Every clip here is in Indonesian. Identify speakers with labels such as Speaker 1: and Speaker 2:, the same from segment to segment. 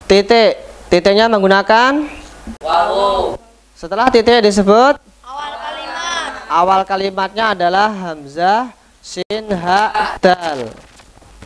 Speaker 1: Titiknya menggunakan wawu. Setelah titik disebut
Speaker 2: Awal kalimat.
Speaker 1: awal kalimatnya adalah hamzah, shin, ha, dal.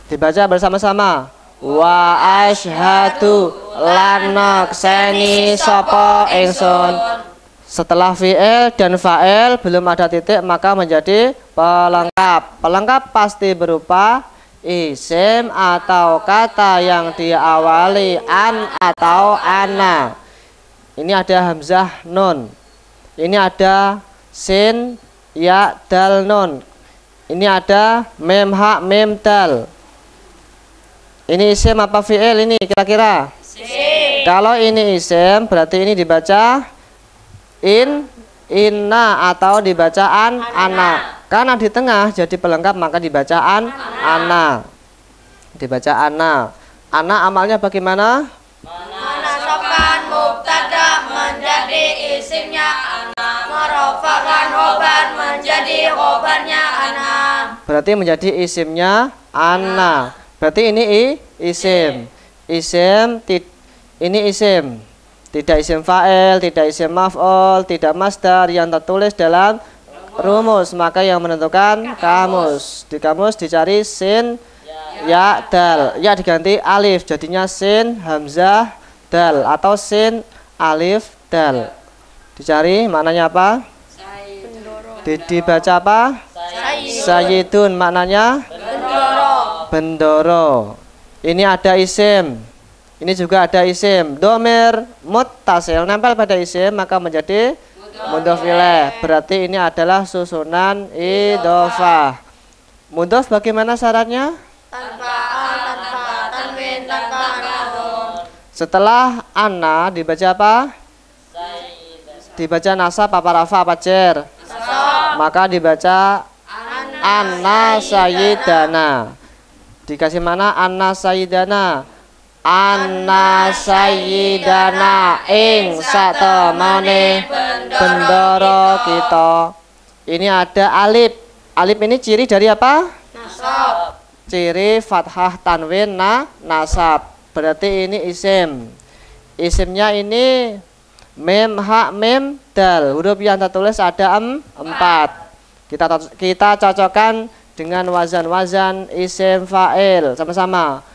Speaker 1: Dibaca bersama-sama. Wa asyhadu lan kseni sapa ingsun. Setelah fi'il dan fa'il belum ada titik maka menjadi pelengkap. Pelengkap pasti berupa isim atau kata yang diawali an atau ana. Ini ada hamzah nun. Ini ada sin ya dal nun. Ini ada mem ha mem dal. Ini isim apa fi'il ini kira-kira? Kalau ini isim berarti ini dibaca inna atau dibacaan ana. Karena di tengah jadi pelengkap maka dibacaan ana. Dibaca ana. Ana amalnya bagaimana?
Speaker 2: Menasabkan mubtada menjadi isimnya ana. Merofakkan khobar menjadi khobarnya ana.
Speaker 1: Berarti menjadi isimnya ana. Berarti ini isim. Ini isim. Tidak isim fa'il, tidak isim maf'ul, tidak masdar yang tertulis dalam rumus. Maka yang menentukan kamus. Di kamus dicari sin, ya, dal. Ya diganti alif, jadinya sin, hamzah, dal. Atau sin, alif, dal. Dicari maknanya apa? Dibaca apa? Sayyidun, maknanya? Bendoro. Ini ada isim. Ini juga ada isim domir muttasil nempel pada isim maka menjadi mudhof ilaih. Berarti ini adalah susunan idhofah. Mudhof bagaimana syaratnya?
Speaker 2: Tanpa tanwin, tanpa nun.
Speaker 1: Setelah ana dibaca apa? Dibaca nasab apa rafa apa jar? Maka dibaca anna sayyidana. Dikasih mana anna sayyidana? Anna sayyidana ing satemene bendoro kita. Ini ada alif. Alif ini ciri dari apa?
Speaker 2: Nasab.
Speaker 1: Ciri fathah tanwin nasab. Berarti ini isim. Isimnya ini mem ha mem dal. Huruf yang tertulis ada 4. Kita cocokkan dengan wazan-wazan isim fa'il sama-sama.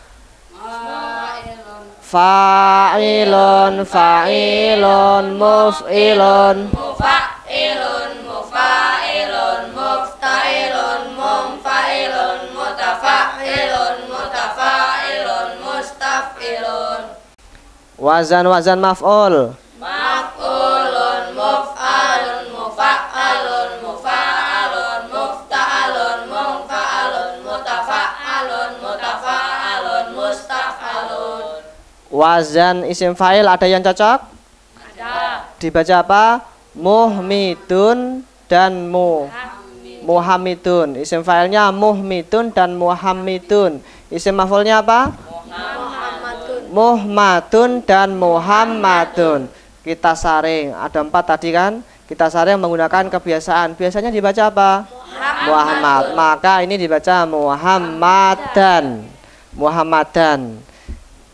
Speaker 1: Fa'ilun, fa'ilun, muf'ilun,
Speaker 2: Mufa'ilun, mufa'ilun, mufta'ilun, mumfa'ilun, mutafa'ilun, mutafa'ilun, mustaf'ilun.
Speaker 1: Wazan-wazan maf'ul.
Speaker 2: Maf'ulun, muf'alun, mufa'alun, mufa'alun, mufta'alun, mumfa'alun, mutafa'alun, mutafa'alun, mustaf'alun.
Speaker 1: Wazan isim fa'il ada yang cocok?
Speaker 2: Ada.
Speaker 1: Dibaca apa? Muhmidun dan muhamidun. Isim fa'ilnya muhmidun dan muhamidun. Isim maf'ulnya apa?
Speaker 2: Muhammadun.
Speaker 1: Muhmadun dan muhammadun. Kita saring. Ada 4 tadi kan? Kita saring menggunakan kebiasaan. Biasanya dibaca apa? Muhammad. Maka ini dibaca Muhammadan. Muhammadan.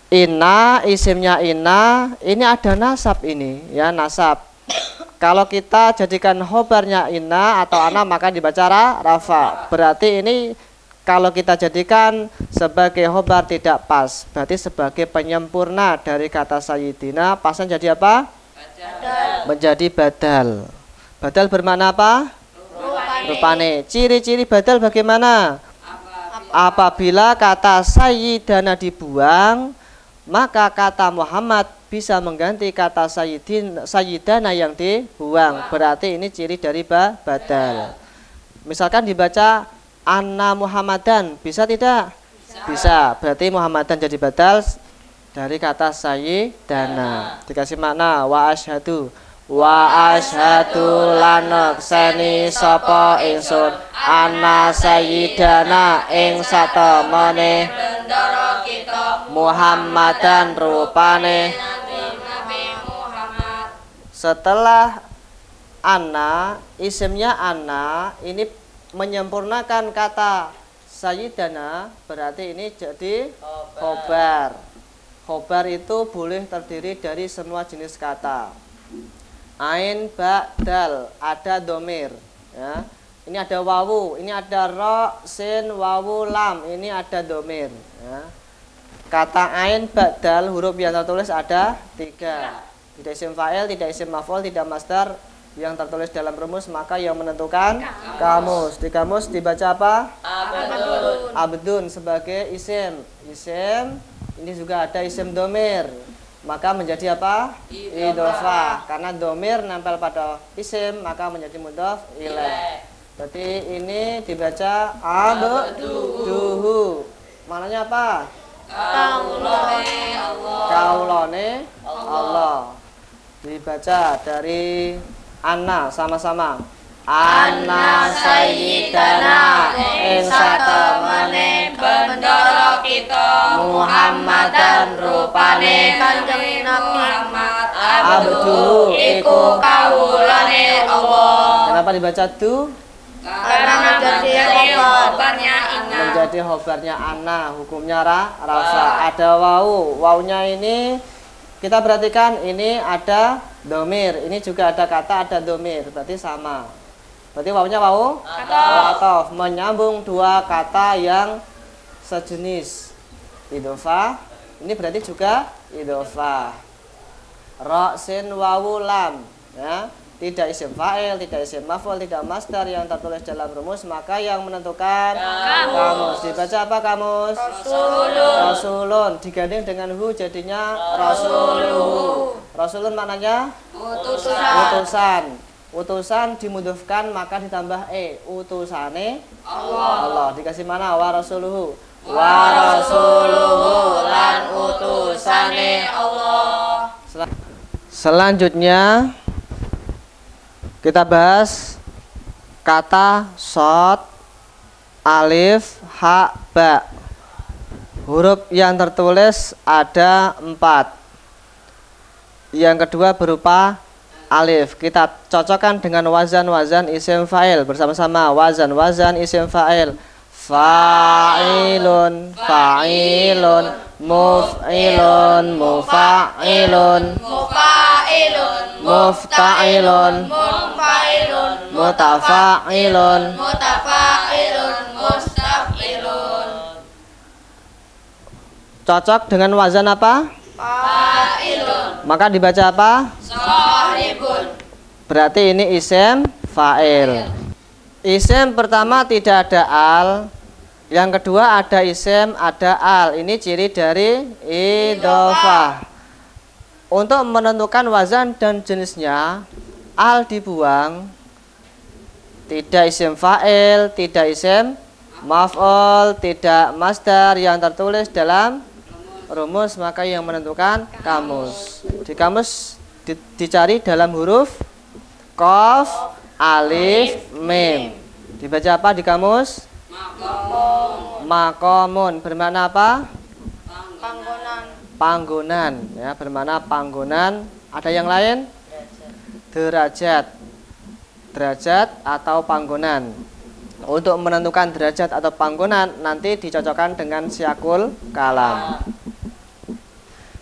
Speaker 1: Inna, isimnya inna, ini ada nasab ini, ya nasab. Kalau kita jadikan khobarnya inna atau ana maka dibaca rafa. Berarti ini kalau kita jadikan sebagai khobar tidak pas. Berarti sebagai penyempurna dari kata sayyidina pasnya jadi apa?
Speaker 2: Badal.
Speaker 1: Menjadi badal. Badal bermakna apa? Rupane. Ciri-ciri badal bagaimana? Apabila kata sayyidana dibuang, maka kata Muhammad bisa mengganti kata sayyidana yang dibuang. Berarti ini ciri dari badal. Misalkan dibaca anna Muhammadan, bisa tidak? Bisa. Berarti Muhammadan jadi badal dari kata sayyidana. Dikasih makna wa asyhadu. Wa asyhadu lan kseni sapa ingsun anna sayyidana ing satemene
Speaker 2: Bendoro kita
Speaker 1: Muhammadan rupane.
Speaker 2: Nabi Muhammad.
Speaker 1: Setelah anna, isimnya anna ini menyempurnakan kata sayyidana, berarti ini jadi khobar. Khobar itu boleh terdiri dari semua jenis kata. Ain, ba, dal, ada domir. Ya. Ini ada wawu, ini ada ro, sin, wawu, lam. Ini ada domir. Ya. Kata ain, ba, dal, huruf yang tertulis ada 3. Tidak isim fa'il, tidak isim maf'ul, tidak masdar yang tertulis dalam rumus, maka yang menentukan kamus. Di kamus dibaca apa?
Speaker 2: Abdun.
Speaker 1: Abdun sebagai isim. Isim ini juga ada isim domir, maka menjadi apa? Idhofah. Karena domir nempel pada isim, maka menjadi mudhof ilaih. Berarti ini dibaca abduhu. Maknanya apa?
Speaker 2: Kaulone Allah.
Speaker 1: Kaulone Allah. Dibaca dari Anna sama-sama. Anna sayyidana ing satemene
Speaker 2: Bendoro kita
Speaker 1: Muhammadan rupane
Speaker 2: Kanjeng Nabi Muhammad
Speaker 1: abdu
Speaker 2: iku kaulane Allah.
Speaker 1: Kenapa dibaca du?
Speaker 2: Karena menjadi khobarnya inna.
Speaker 1: Menjadi khobarnya Anna, hukumnya rafa. Ada wau. Waunya ini kita perhatikan, ini ada domir, ini juga ada kata, ada domir, berarti sama. Berarti wawunya wawu atof, menyambung dua kata yang sejenis. Idhofah, ini berarti juga idhofah. Ro, sin, wawu, lam, ya. Tidak isim fa'il, tidak isim maf'ul, tidak masdar yang tertulis dalam rumus, maka yang menentukan kamus. Dibaca apa kamus?
Speaker 2: Rasulun.
Speaker 1: Rasulun digandeng dengan hu jadinya rasuluhu. Rasulun maknanya utusan. Utusan dimudhofkan maka ditambah utusane Allah. Dikasih mana? Wa rasuluhu. Wa rasuluhu lan utusane Allah. Selanjutnya kita bahas kata sod, alif, ha, ba. Huruf yang tertulis ada 4. Yang kedua berupa alif. Kita cocokkan dengan wazan-wazan isim fa'il bersama-sama. Wazan-wazan isim fa'il. Fa'ilun, fa'ilun, muf'ilun, mufa'ilun,
Speaker 2: Mufa'ilun.
Speaker 1: mufta'ilun,
Speaker 2: Mufa'ilun.
Speaker 1: mutafa'ilun.
Speaker 2: Mutafa'ilun. Mustaf'ilun.
Speaker 1: Cocok dengan wazan apa?
Speaker 2: Fa'ilun.
Speaker 1: Maka dibaca apa?
Speaker 2: Sahibun.
Speaker 1: Berarti ini isim fa'il. Isim pertama tidak ada al. Yang kedua ada isim, ada al. Ini ciri dari idhofah. Untuk menentukan wazan dan jenisnya, al dibuang. Tidak isim fa'il, tidak isim maf'ul, tidak masdar yang tertulis dalam rumus, maka yang menentukan kamus. Di kamus dicari dalam huruf qaf, alif, mim. Dibaca apa di kamus? Makomun. Bermakna apa?
Speaker 2: Panggonan.
Speaker 1: Panggonan. Ya, bermakna panggonan. Ada yang lain? Derajat. Derajat atau panggonan. Untuk menentukan derajat atau panggonan nanti dicocokkan dengan syakul kalam.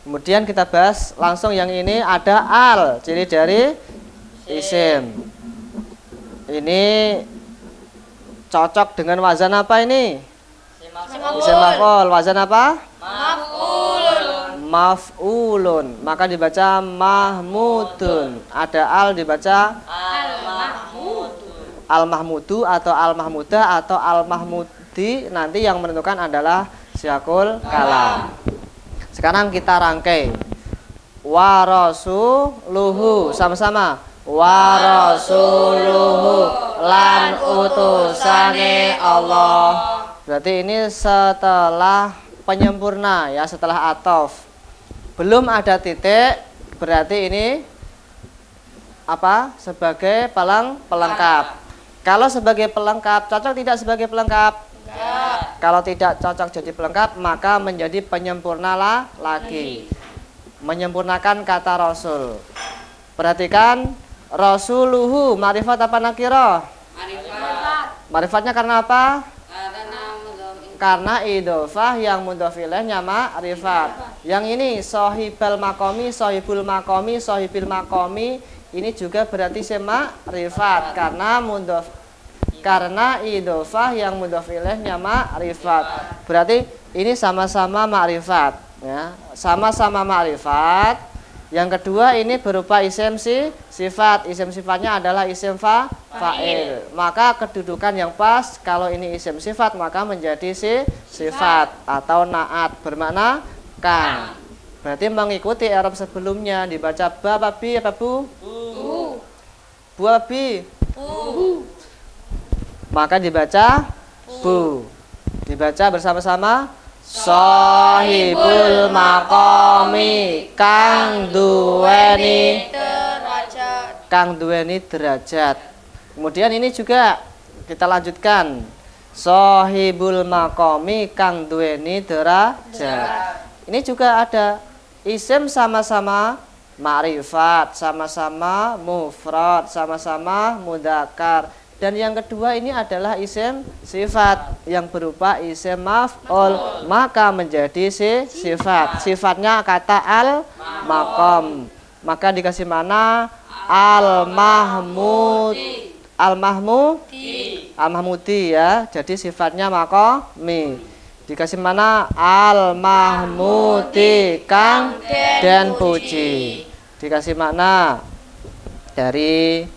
Speaker 1: Kemudian kita bahas langsung yang ini ada al, ciri dari isim. Ini cocok dengan wazan apa ini? Isim maf'ul. Wazan apa?
Speaker 2: Maf'ulun.
Speaker 1: Maf'ulun. Maka dibaca mahmudun. Ada al dibaca al-mahmudu atau al-mahmudah atau al-mahmudi. Nanti yang menentukan adalah syakul kalam. Sekarang kita rangkai. Wa rasuluhu, sama-sama. Wa rasuluhu lan utusane Allah. Berarti ini setelah penyempurna ya, setelah atof. Belum ada titik, berarti ini apa? Sebagai pelengkap. Kalau sebagai pelengkap, cocok tidak sebagai pelengkap? Kalau tidak cocok jadi pelengkap, maka menjadi penyempurna lagi. Menyempurnakan kata rasul. Perhatikan, rasuluhu, ma'rifat apa nakirah?
Speaker 2: Marifat.
Speaker 1: Ma'rifatnya karena apa? Karena idhofah yang mudhof ilaihnya ma'rifat. Yang ini sohibul makomi, sohibul makomi, sohibil makomi, ini juga berarti isim ma'rifat karena mudhof. Karena idhofah yang mudhof ilaihnya ma'rifat. Berarti ini sama-sama ma'rifat, ya. Sama-sama ma'rifat. Yang kedua ini berupa isim sifat. Isim sifatnya adalah isim fa'il. Maka kedudukan yang pas kalau ini isim sifat maka menjadi sifat atau naat bermakna kang. Berarti mengikuti i'rab sebelumnya dibaca ba apa bi apa bu? Bu apa bi? Maka dibaca bu. Dibaca bersama-sama. Sohibul makomi kang duweni
Speaker 2: derajat.
Speaker 1: Kang duweni derajat. Kemudian ini juga kita lanjutkan. Sohibul makomi kang duweni derajat. Ini juga ada isim sama-sama ma'rifat, sama-sama mufrad, sama-sama mudzakkar. Dan yang kedua ini adalah isim sifat yang berupa isim maf'ul, maka menjadi sifat. Sifatnya kata al-maqam. Maka dikasih mana? Al-mahmudi ya. Jadi sifatnya maqami. Dikasih mana? Al-mahmudi kang den puji. Dikasih makna dari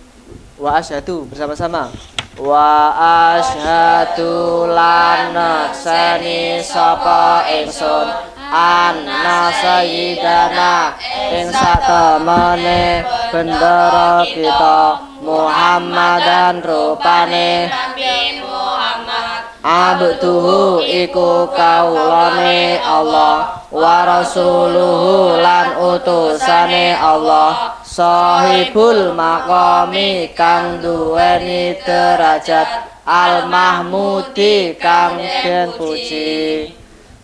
Speaker 1: wa asyhadu bersama-sama. Wa asyhadu lan naksani sapa ingsun anna sayyidana ing satemene bendera kita Muhammadan rupane
Speaker 2: Nabi Muhammad
Speaker 1: abduhu iku kaulane Allah wa rasuluhu lan utusane Allah Sohibul maqami kang duweni derajat al-mahmudi kang den puji.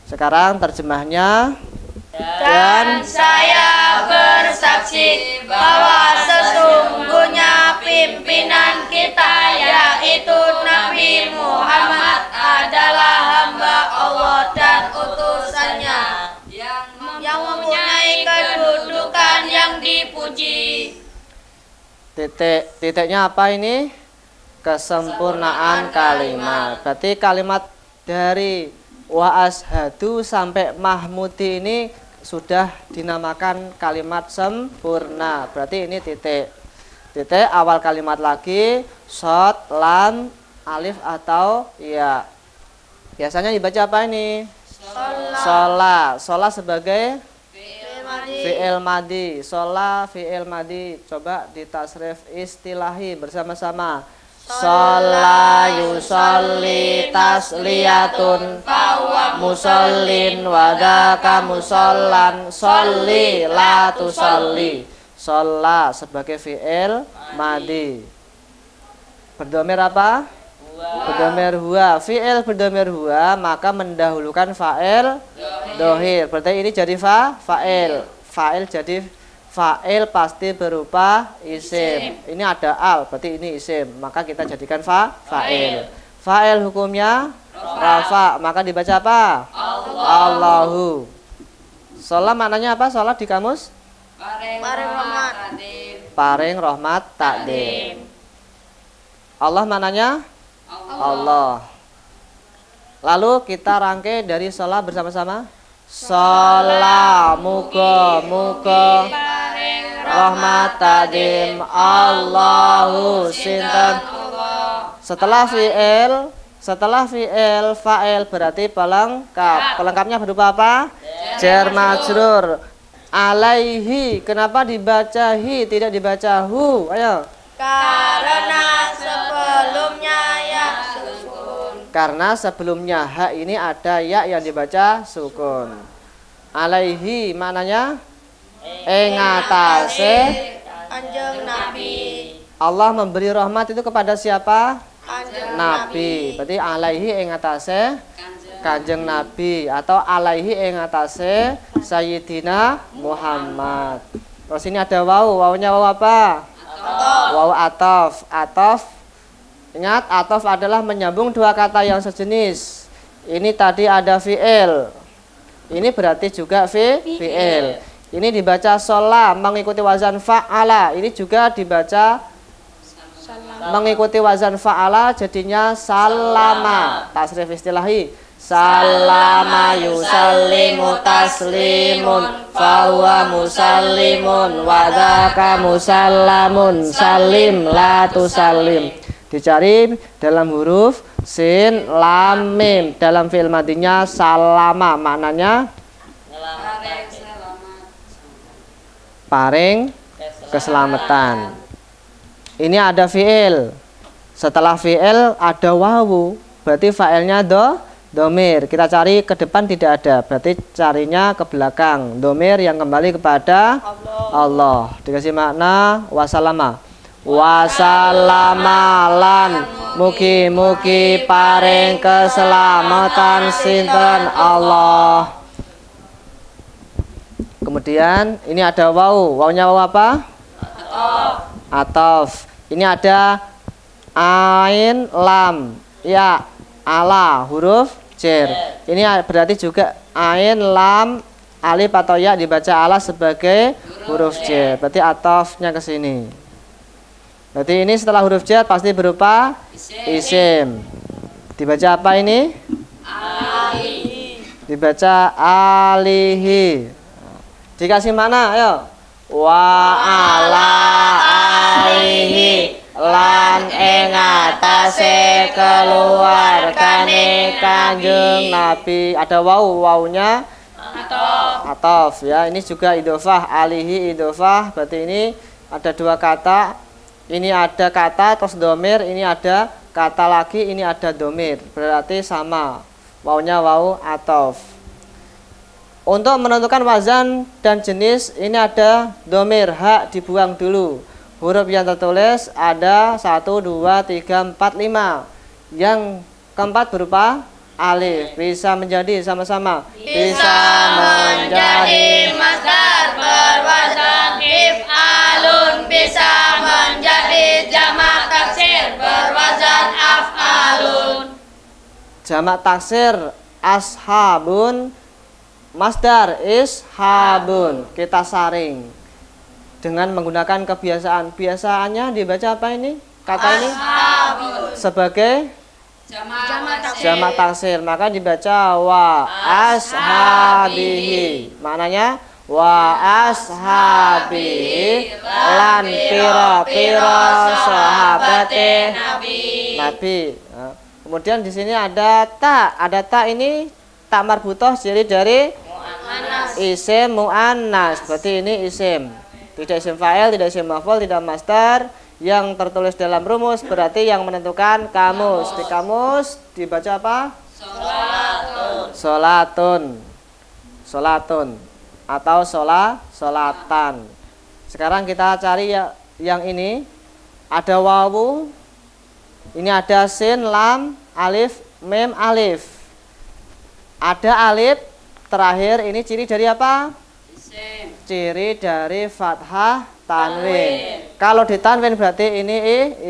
Speaker 1: Sekarang terjemahnya.
Speaker 2: Dan saya bersaksi bahwa sesungguhnya pimpinan kita yaitu Nabi Muhammad adalah hamba Allah dan utusannya yang mempunyai kedudukan yang dipuji.
Speaker 1: Titiknya apa ini? Kesempurnaan kalimat. Berarti kalimat dari wa ashadu sampai mahmudi ini sudah dinamakan kalimat sempurna. Berarti ini titik. Titik awal kalimat lagi shad, lam, alif atau ya. Biasanya dibaca apa ini? Sholat. Sholat sebagai fi'il madi. Sholat fi'il madi. Coba ditasrif istilahi bersama-sama. Sholat yusolli tasliyatun musallin wadaka musallan sholli la tusolli. Sholat sebagai fi'il madi. Berdomir apa? Berdomir huwa. Fi'il berdomir huwa maka mendahulukan fa'il dohir. Berarti ini jadi fa'il. Fa'il jadi fa'il pasti berupa isim. Ini ada al, berarti ini isim. Maka kita jadikan fa'il. Fa'il hukumnya rafa. Maka dibaca apa? Allahu. Sholat maknanya apa? Sholat di kamus? Paring rahmat takdim. Allah maknanya? Allah. Lalu kita rangkai dari sholat bersama-sama. Sholat muga rahmat tadim Allahu sinten. Setelah fi'il fa'il berarti pelengkap. Pelengkapnya berupa apa? Jar majrur. Alaihi. Kenapa dibaca hi tidak dibaca hu? Ayo.
Speaker 2: Karena sebelumnya ya sukun.
Speaker 1: Karena sebelumnya ha ini ada ya yang dibaca sukun. Alaihi maknanya ing atase
Speaker 2: Kanjeng Nabi.
Speaker 1: Allah memberi rahmat itu kepada siapa?
Speaker 2: Kanjeng
Speaker 1: Nabi. Berarti alaihi ing atase Kanjeng Nabi atau alaihi ing atase Sayyidina Muhammad. Terus ini ada waw. Wawnya waw apa? Waw atof. Atof. Ingat, atof adalah menyambung dua kata yang sejenis. Ini tadi ada fi'il. Ini berarti juga fi'il. Ini dibaca sholat mengikuti wazan fa'ala. Ini juga dibaca mengikuti wazan fa'ala jadinya salama. Tasrif istilahi. Salama yusallimu taslimun fahuwa musallimun wadaka musallamun salim la tusallim. Dicari dalam huruf sin lam mim. Dalam fi'il madinya salama maknanya paring keselamatan. Ini ada fi'il. Setelah fi'il ada wawu. Berarti fa'ilnya domir. Kita cari ke depan tidak ada. Berarti carinya ke belakang. Domir yang kembali kepada Allah. Dikasih makna wasalama. Wasalamalan mugi-mugi paring keselamatan sinten Allah. Kemudian ini ada wawu. Wawunya wawu apa? Atof. Ini ada ain lam ya ala huruf jer. Ini berarti juga ain lam alif atau ya dibaca ala sebagai huruf jer. Berarti atofnya ke sini. Berarti ini setelah huruf jer pasti berupa isim. Dibaca apa ini? Alihi. Dibaca alihi. Dikasih mana? Ayo. Wa ala alihi lan ing atase keluargane Kanjeng Nabi. Ada wawu, wawunya atof ya. Ini juga idhofah, alihi idhofah. Berarti ini ada dua kata. Ini ada kata terus domir, ini ada kata lagi, ini ada domir. Berarti sama. Wawunya wawu atof. Untuk menentukan wazan dan jenis ini ada domir, hak dibuang dulu. Huruf yang tertulis ada 1, 2, 3, 4, 5. Yang keempat berupa alif. Bisa menjadi sama-sama.
Speaker 2: Bisa menjadi masdar berwazan if'alun. Bisa menjadi jamak taksir berwazan af'alun.
Speaker 1: Jamak taksir ashabun. Masdar ishabun. Kita saring dengan menggunakan kebiasaan. Biasaannya dibaca apa ini? Kata ini sebagai jamak taksir. Maka dibaca wa ashabihi. Maknanya wa ashabihi lan pira-pira sahabate Nabi. Nah, kemudian di sini ada ta. Ada ta ini tak marbutoh ciri dari isim mu'annas. Berarti ini isim. Tidak isim fa'il, tidak isim maf'ul, tidak masdar. Yang tertulis dalam rumus berarti yang menentukan kamus. Di kamus dibaca apa? Solatun. Solatun atau solatan. Sekarang kita cari yang ini. Ada wawu. Ini ada sin, lam, alif, mim, alif. Ada alif terakhir, ini ciri dari apa? Isim. Ciri dari fathah tanwin. Kalau ditanwin berarti ini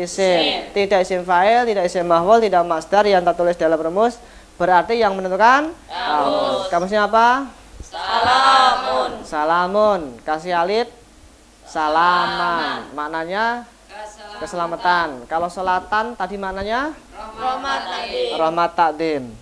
Speaker 1: isim. Tidak isim fa'il, tidak isim maf'ul, tidak masdar yang tertulis dalam rumus. Berarti yang menentukan kamus. Kamusnya apa?
Speaker 2: Salamun.
Speaker 1: Salamun. Kasih alif salaman. Maknanya keselamatan. Kalau solatan tadi maknanya rahmat takdim.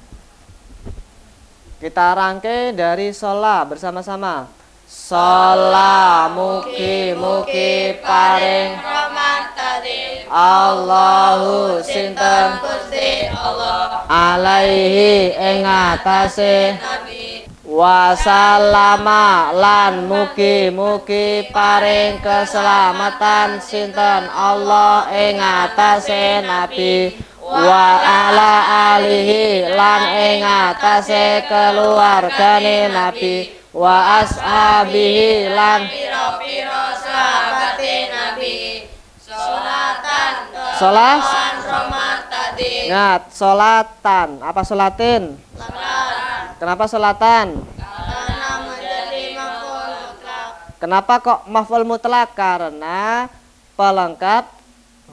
Speaker 1: Kita rangkai dari sholat bersama-sama. Sholat mugi-mugi paring
Speaker 2: rahmat takdim
Speaker 1: Allahu sinten
Speaker 2: Gusti Allah
Speaker 1: alaihi ing atase
Speaker 2: Nabi
Speaker 1: wasallama lan mugi-mugi paring keselamatan sinten Allah ing atase Nabi wa ala alihi lan ing atase keluargane Nabi wa ashabihi lan
Speaker 2: pira-pira sahabate Nabi sholatan
Speaker 1: sholat
Speaker 2: rahmat takdim
Speaker 1: ingat sholatan apa sholatin
Speaker 2: salat.
Speaker 1: kenapa sholatan
Speaker 2: Karena menjadi maf'ul mutlak.
Speaker 1: kenapa kok maf'ul mutlak karena pelengkap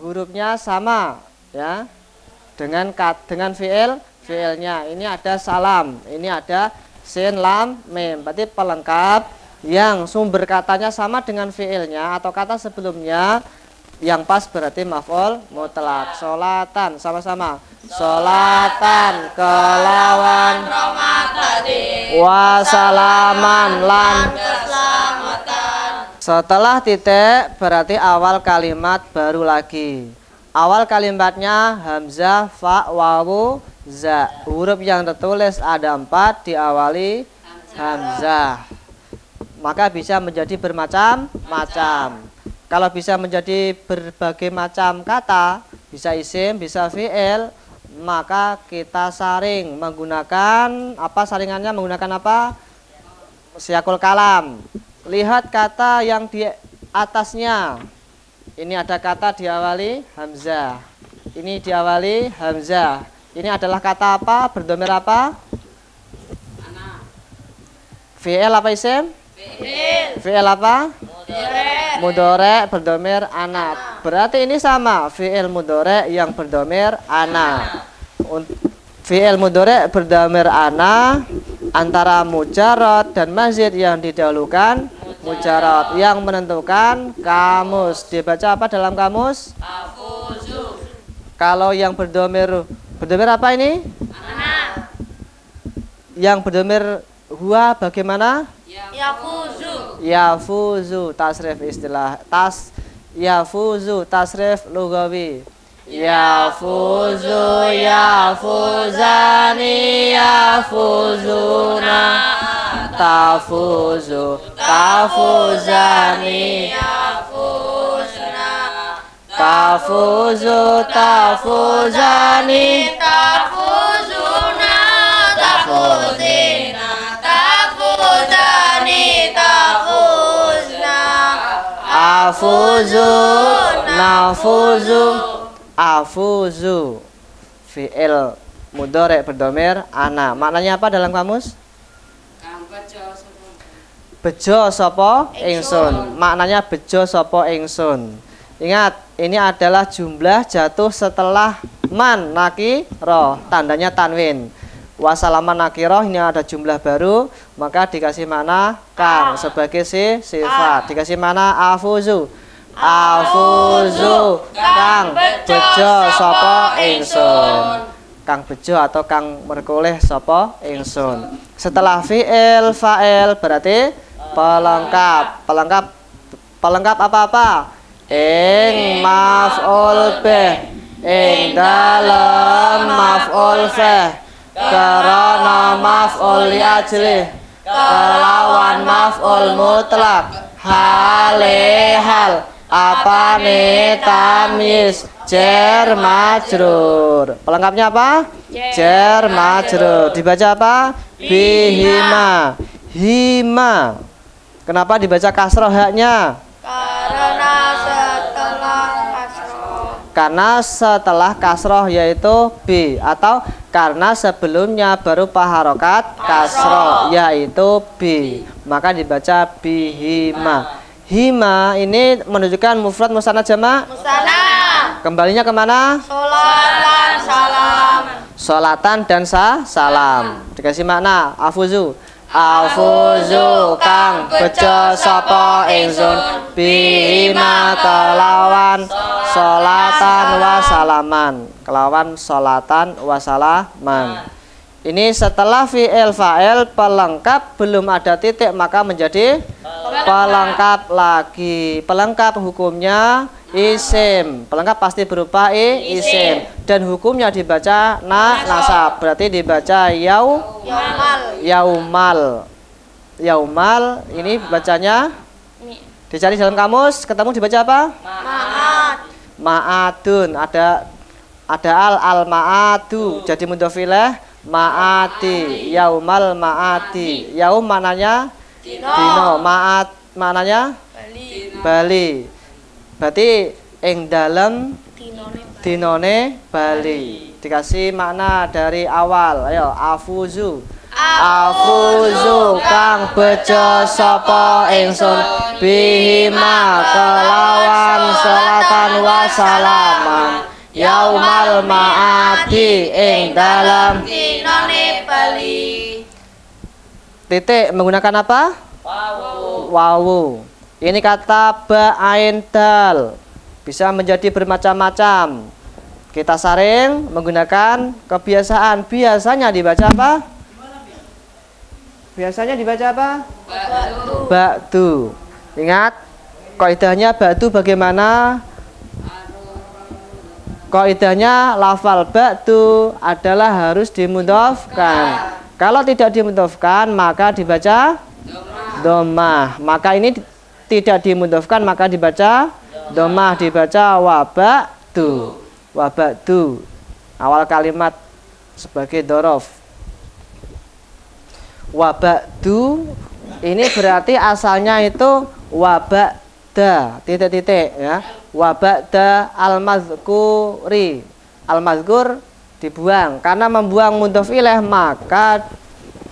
Speaker 1: hurufnya sama ya dengan fi'il fiilnya. Ini ada salam, ini ada sin lam mim. Berarti pelengkap yang sumber katanya sama dengan fiilnya atau kata sebelumnya yang pas berarti maf'ul mutlak. Sholatan sama-sama. Sholatan kelawan wasalaman lan. Setelah titik berarti awal kalimat baru lagi. Awal kalimatnya hamzah, fa, wawu, za. Huruf yang tertulis ada 4 diawali hamzah. Maka bisa menjadi bermacam-macam. Kalau bisa menjadi berbagai macam kata, bisa isim, bisa fi'il, maka kita saring menggunakan apa? Saringannya menggunakan apa? Siyakul kalam. Lihat kata yang di atasnya. Ini ada kata diawali hamzah. Ini diawali hamzah. Ini adalah kata apa? Berdomir apa? Fi'il apa isim? Fi'il apa? Mudhari berdomir ana. Berarti ini sama fi'il mudhari yang berdomir ana. Fi'il mudhari berdomir ana antara mujarrad dan mazid yang didahulukan mujarrad yang menentukan kamus. Dibaca apa dalam kamus?
Speaker 2: Afuzu.
Speaker 1: Kalau yang berdomir apa ini?
Speaker 2: Ana.
Speaker 1: Yang berdomir huwa bagaimana?
Speaker 2: Yafuzu.
Speaker 1: Yafuzu tasrif istilah yafuzu tasrif lugawi. Yafuzu yafuzani yafuzuna tafuzu tafuzani
Speaker 2: Yafuzna.
Speaker 1: tafuzu tafuzani
Speaker 2: Tafuzuna. Tafuzina. Tafuzani. Tafuzna.
Speaker 1: afuzu nafuzu afuzu fi'il mudhari berdomir ana. Maknanya apa dalam kamus? Bejo sapa ingsun. Maknanya bejo sapa ingsun. Ingat, ini adalah jumlah jatuh setelah man nakirah, tandanya tanwin. Wasalaman nakirah ini ada jumlah baru, maka dikasih mana kang sebagai sifat. Dikasih mana afuzu. Afuzu kang bejo sapa ingsun. Kang bejo atau kang merkoleh sapa ingsun. Setelah fi'il fa'il berarti pelengkap. Pelengkap apa-apa? Ing maf'ul bih, ing dalem maf'ul fih, karena maf'ul li ajlih, kelawan maf'ul mutlak, hale hal, apane tamyiz, jar majrur. Pelengkapnya apa? Jar majrur. Dibaca apa? Bihima. Hima. Kenapa dibaca kasroh haknya?
Speaker 2: Karena setelah kasroh.
Speaker 1: Karena setelah kasroh yaitu bi, atau karena sebelumnya berupa harokat kasroh yaitu bi, maka dibaca bihima. Hima ini menunjukkan mufrad musanna jamak.
Speaker 2: Musana.
Speaker 1: Kembalinya kemana?
Speaker 2: Sholatan salam.
Speaker 1: Sholatan dan salam. Dikasih makna afuzu. Afuzu kang bejo sapa ingsun bima kelawan sholatan wasalaman. Kelawan sholatan wasalaman. Ini setelah fi'il fa'il pelengkap belum ada titik maka menjadi pelengkap lagi. Pelengkap hukumnya isim. Pelengkap pasti berupa isim dan hukumnya dibaca nasab. Berarti dibaca yaumal. Yaumal ini bacanya dicari dalam kamus, ketemu dibaca apa?
Speaker 2: Ma'at.
Speaker 1: Ma'adun. Ada al ma'adu jadi mudhof ilaih ma'ati. Yaumal ma'ati. Yaum maknanya dino, ma'at maknanya bali. Berarti ing dalem dinone bali. Dikasih makna dari awal. Ayo afuzu. Afuzu kang bejo sapa ingsun bihima kelawan sholatan wasalaman. yaumal ma'adi ing dalam
Speaker 2: dinane bali.
Speaker 1: titik menggunakan apa? Wawu. Ini kata ba ain dal bisa menjadi bermacam-macam. Kita saring menggunakan kebiasaan. Biasanya dibaca apa? Biasanya dibaca apa? Ba'du. Ingat kaidahnya ba'du bagaimana? Kaidahnya lafal ba'du adalah harus dimudhofkan. Kalau tidak dimudhofkan maka dibaca dhammah. Maka ini tidak dimudhofkan maka dibaca dhammah, dibaca waba'du. Waba'du awal kalimat sebagai dhorof. Waba'du ini berarti asalnya itu waba'da titik-titik ya. Waba'da al-mazkuri. Al-mazkur dibuang karena membuang mudhof ilaih maka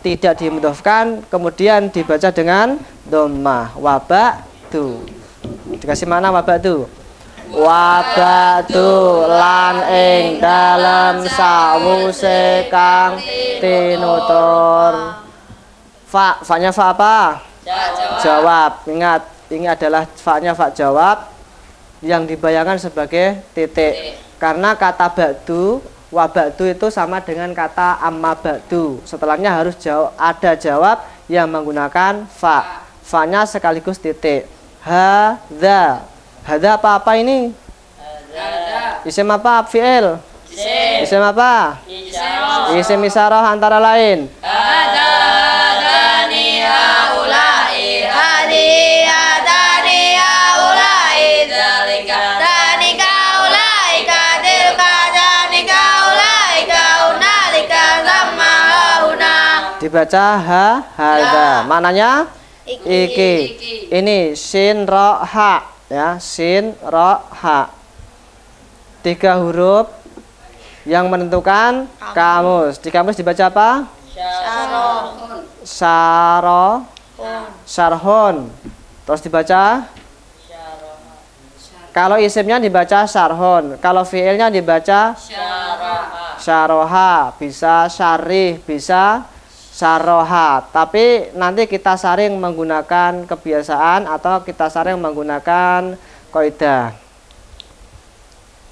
Speaker 1: tidak dimudhofkan kemudian dibaca dengan dhammah waba'du. Dikasih mana waba'du? Waba'du lan ing dalem sawuse kang tinutur. Fa-nya fa apa? Jawab. Ingat, ini adalah fa-nya fa jawab yang dibayangkan sebagai titik. Karena kata ba'du, waba'du itu sama dengan kata amma ba'du. Setelahnya harus ada jawab yang menggunakan fa. Fa-nya sekaligus titik. Hadza. Hadza apa ini? Isim apa? Fi'il. Isim apa? Isim isyarah antara lain. Dibaca hadza. Mananya? Iki. Ini sin ro ha ya, sin ro ha. 3 huruf yang menentukan kamus. Di kamus dibaca apa? Syarhon. Terus dibaca? Kalau isimnya dibaca syarhon, kalau fiilnya dibaca syaroha, bisa syarih, bisa saroha. Tapi nanti kita saring menggunakan kebiasaan atau kita saring menggunakan kaidah.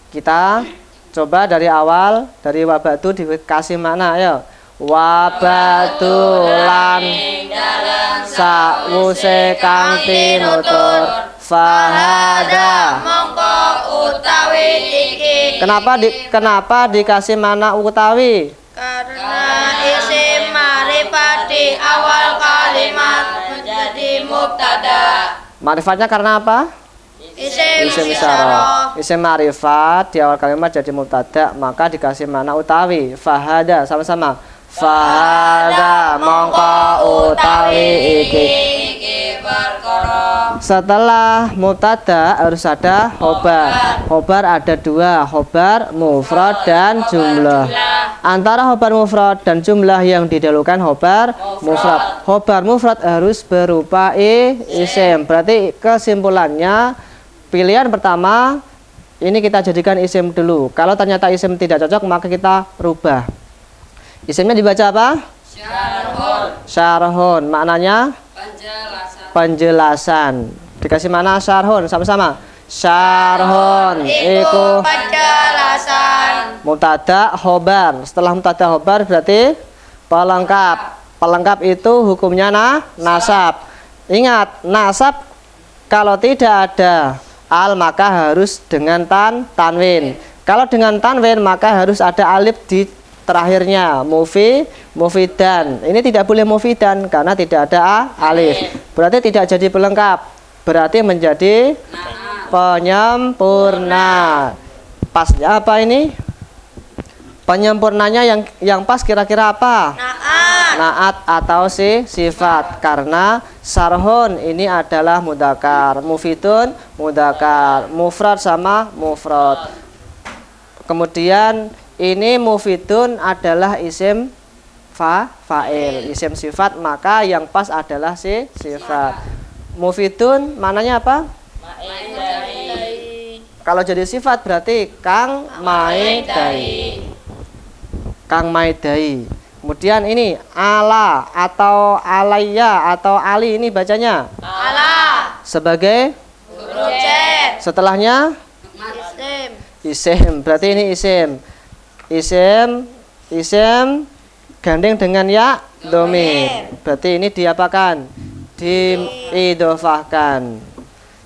Speaker 1: Kita coba dari awal, dari wabatu dikasih makna ya. Wabatu lan sawuse kang tinutur fahada.
Speaker 2: Mongko utawi iki.
Speaker 1: Kenapa dikasih makna utawi?
Speaker 2: Karena isim ma'rifat di awal kalimat menjadi mubtada.
Speaker 1: Ma'rifatnya karena apa? Isim isyarah. Isim ma'rifat di awal kalimat jadi mubtada, maka dikasih makna utawi. Fahada, sama-sama. Fahada mongko utawi iki. Setelah mubtada harus ada khobar. Khobar ada 2, khobar mufrad dan jumlah. Antara khobar mufrad dan jumlah yang didahulukan khobar mufrad. Khobar mufrad harus berupa isim. Berarti kesimpulannya pilihan pertama ini kita jadikan isim dulu. Kalau ternyata isim tidak cocok maka kita rubah. Isimnya dibaca apa? Syarhun. Maknanya penjelasan. Dikasih mana syarhun? Sama-sama. Syarhun iku penjelasan. Mubtada khobar. Setelah mubtada khobar berarti pelengkap. Pelengkap itu hukumnya nasab. Ingat, nasab kalau tidak ada al maka harus dengan tanwin. Kalau dengan tanwin maka harus ada alif di terakhirnya. Mufidan. Ini tidak boleh mufidan karena tidak ada alif. Berarti tidak jadi pelengkap. Berarti menjadi penyempurna. Pasnya apa ini? Penyempurnanya yang pas kira-kira apa? Naat atau sifat. Karena sarhun ini adalah mudakar, mufidun mudakar, mufrad sama mufrad. Kemudian ini mufidun adalah isim fa'il, isim sifat, maka yang pas adalah sifat. Mufidun mananya apa? Kalau jadi sifat berarti kang maidai. Kang maidai. Kemudian ini ala atau alayya atau ali, ini bacanya
Speaker 2: ala
Speaker 1: sebagai
Speaker 2: huruf jar,
Speaker 1: setelahnya
Speaker 2: isim,
Speaker 1: isim. Berarti ini isim. Isim gandeng dengan ya dhamir. Berarti ini diapakan? Diidhofahkan.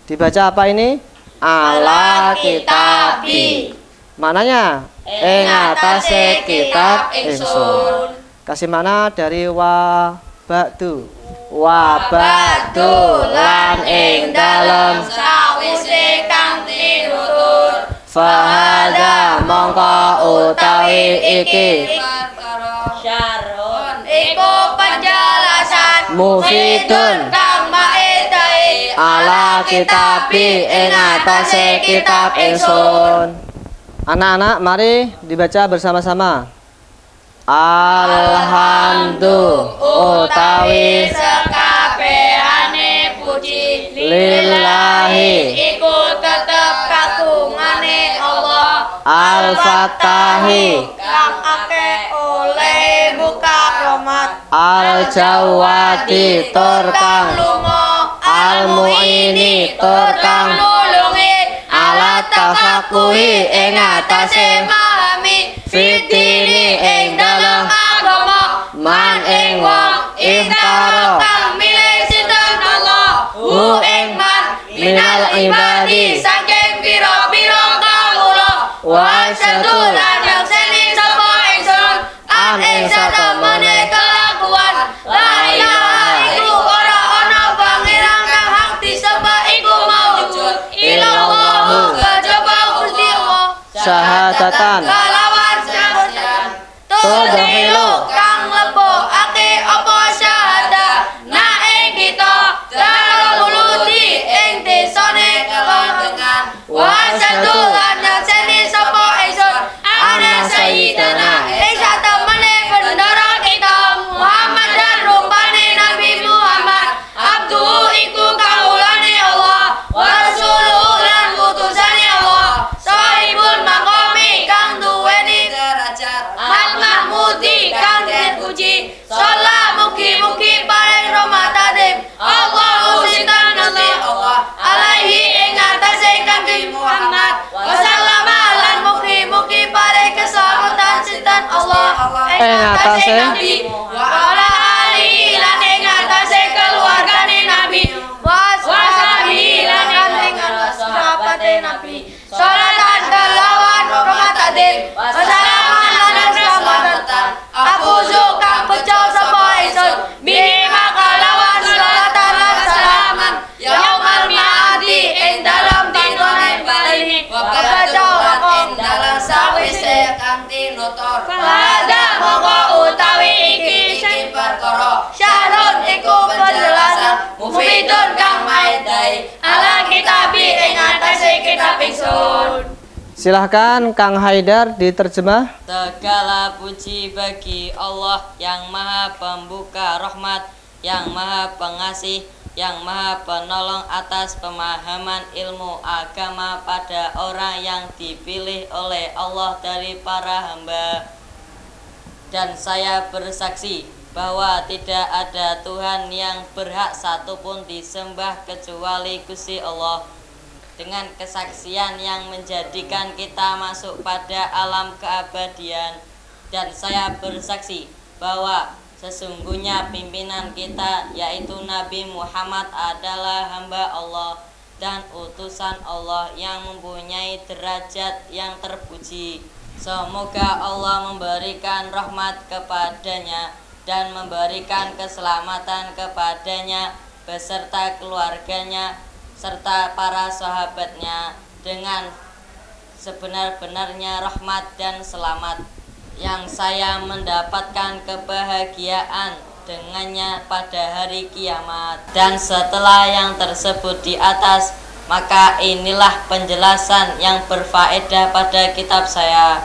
Speaker 1: Dibaca apa ini? Ala kitabi. Maknanya ing atase kitab ingsun. Kasih makna dari wa ba'du. Wa ba'du lan ing dalem
Speaker 2: sawise kang tinutur
Speaker 1: fahada mongko utawi iki
Speaker 2: syarun iku penjelasan
Speaker 1: mufidun
Speaker 2: kang maedai
Speaker 1: ala kitabi ing atase kitab ingsun. Anak-anak, mari dibaca bersama-sama. Alhamdulillah utawi
Speaker 2: sekabehane puji
Speaker 1: lillahi
Speaker 2: iku tetep kagungane Allah
Speaker 1: al-fatahi
Speaker 2: kang akeh oleh buka rahmat
Speaker 1: al-jawadi tur kang
Speaker 2: lumo
Speaker 1: al-mu'ini tur kang
Speaker 2: nulungi
Speaker 1: ala tafakuhi ing atase
Speaker 2: memahami
Speaker 1: fitini ing dalem
Speaker 2: agama
Speaker 1: man ing wong iftara
Speaker 2: kang milih sinten Allah
Speaker 1: hu ing
Speaker 2: man
Speaker 1: minal ibadi
Speaker 2: saking pira-pira kawula
Speaker 1: wa satu
Speaker 2: lan yakseni sapa ingsun
Speaker 1: am ing satemene
Speaker 2: kelakuan la ilaha iku ora ana pangeran kang hak disembah iku maujud illallah kejaba Gusti Allah
Speaker 1: syahadatan
Speaker 2: kalawan saksian tudhilu kang lebokake apa syahadah na ing kita daluludi ing desane kelandengan wasatu lan nyakseni sapa ingsun ana sayyidana ing satemene bendara kita Muhammad dan rupane Nabi Muhammad abduhu iku kaulane Allah wa rasuluhu lan utusane Allah sahibul maqami kang duweni derajat mahmudi kang dipuji salam mugi-mugi paring rahmataning Allah usikan Nabi Allah alaihi ing atase Nabi Muhammad wasallama lan mugi-mugi paring keselamatan sinten Allah ing atase Nabi wa ala alihi lan ing atase keluargane Nabi washabihi lan ing atase sahabate Nabi salatan kelawan rahmataning wasalaman lan keselamatan aku suka pecah sapa ingsun bihi makalawan salatan lan salaman yaumal mi'adi ing dalam dinane bali wabaca ing dalam sawise kang tinutur fahada mongko utawi iki sing perkara syarun iku penjelasan mufidun kang maedai ala kitabi ing atase kitab ingsun.
Speaker 1: Silahkan Kang Haidar diterjemah.
Speaker 3: Segala puji bagi Allah yang maha pembuka rahmat, yang maha pengasih, yang maha penolong atas pemahaman ilmu agama pada orang yang dipilih oleh Allah dari para hamba. Dan saya bersaksi bahwa tidak ada Tuhan yang berhak satupun disembah kecuali Gusti Allah, dengan kesaksian yang menjadikan kita masuk pada alam keabadian. Dan saya bersaksi bahwa sesungguhnya pimpinan kita yaitu Nabi Muhammad adalah hamba Allah dan utusan Allah yang mempunyai derajat yang terpuji. Semoga Allah memberikan rahmat kepadanya dan memberikan keselamatan kepadanya beserta keluarganya serta para sahabatnya dengan sebenar-benarnya rahmat dan selamat, yang saya mendapatkan kebahagiaan dengannya pada hari kiamat. Dan setelah yang tersebut di atas, maka inilah penjelasan yang berfaedah pada kitab saya.